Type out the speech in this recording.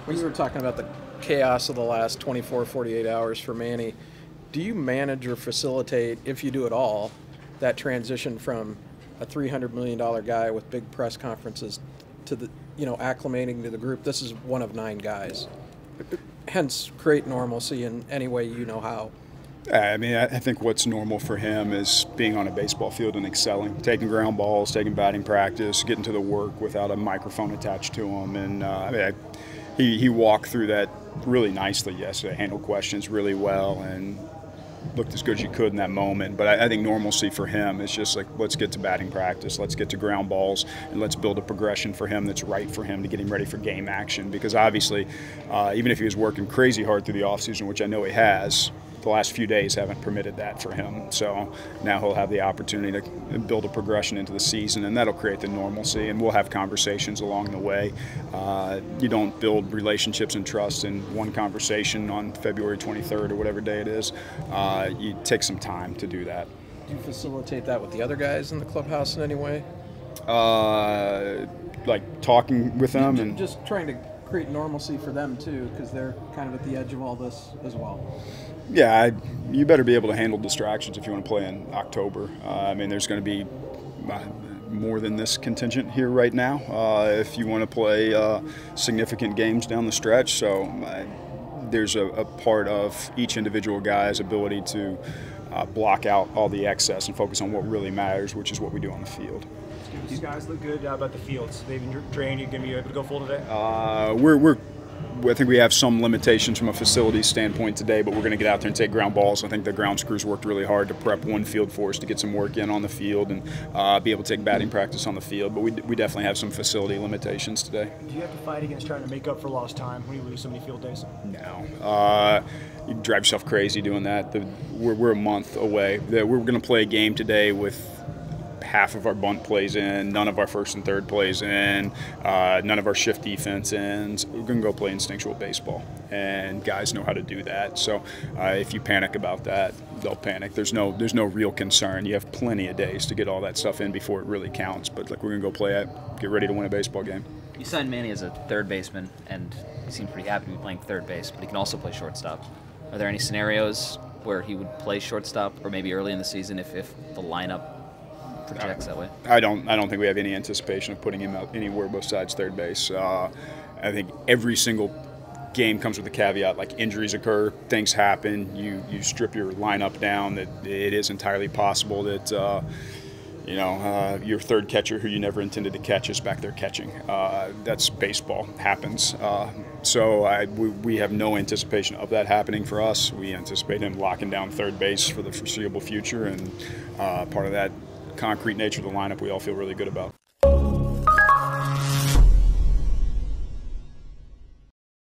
When you were talking about the chaos of the last 24, 48 hours for Manny, do you manage or facilitate, if you do at all, that transition from a $300 million guy with big press conferences to the, acclimating to the group? This is one of 9 guys. Hence, create normalcy in any way you know how. I mean, I think what's normal for him is being on a baseball field and excelling, taking ground balls, taking batting practice, getting to the work without a microphone attached to him. And he walked through that really nicely yesterday, handled questions really well, and looked as good as you could in that moment. But I think normalcy for him is just like, let's get to batting practice, let's get to ground balls, and let's build a progression for him that's right for him to get him ready for game action. Because obviously, even if he was working crazy hard through the offseason, which I know he has, the last few days haven't permitted that for him. So now he'll have the opportunity to build a progression into the season, and that'll create the normalcy, and we'll have conversations along the way. You don't build relationships and trust in one conversation on February 23rd or whatever day it is. You take some time to do that. Do you facilitate that with the other guys in the clubhouse in any way? Like talking with them? And just trying to create normalcy for them too, because they're kind of at the edge of all this as well. Yeah, you better be able to handle distractions if you want to play in October. I mean, there's going to be more than this contingent here right now if you want to play significant games down the stretch. So there's a part of each individual guy's ability to block out all the excess and focus on what really matters, which is what we do on the field. These guys look good. How about the fields? They've been trained. You're going to be able to go full today? I think we have some limitations from a facilities standpoint today, but we're going to get out there and take ground balls. I think the ground crews worked really hard to prep one field for us to get some work in on the field and be able to take batting practice on the field. But we definitely have some facility limitations today. Do you have to fight against trying to make up for lost time when you lose so many field days? No. You drive yourself crazy doing that. We're a month away. We're going to play a game today with half of our bunt plays in, none of our first and third plays in, none of our shift defense ends. We're going to go play instinctual baseball, and guys know how to do that. So if you panic about that, they'll panic. There's no real concern. You have plenty of days to get all that stuff in before it really counts. But we're going to go play it, get ready to win a baseball game. You signed Manny as a third baseman, and he seemed pretty happy to be playing third base, but he can also play shortstop. Are there any scenarios where he would play shortstop, or maybe early in the season if the lineup projects that way? I don't think we have any anticipation of putting him out anywhere besides third base. I think every single game comes with a caveat, like injuries occur, things happen, you strip your lineup down, that it is entirely possible that your third catcher who you never intended to catch is back there catching. That's baseball, happens. So we have no anticipation of that happening for us. We anticipate him locking down third base for the foreseeable future, and part of that concrete nature of the lineup we all feel really good about.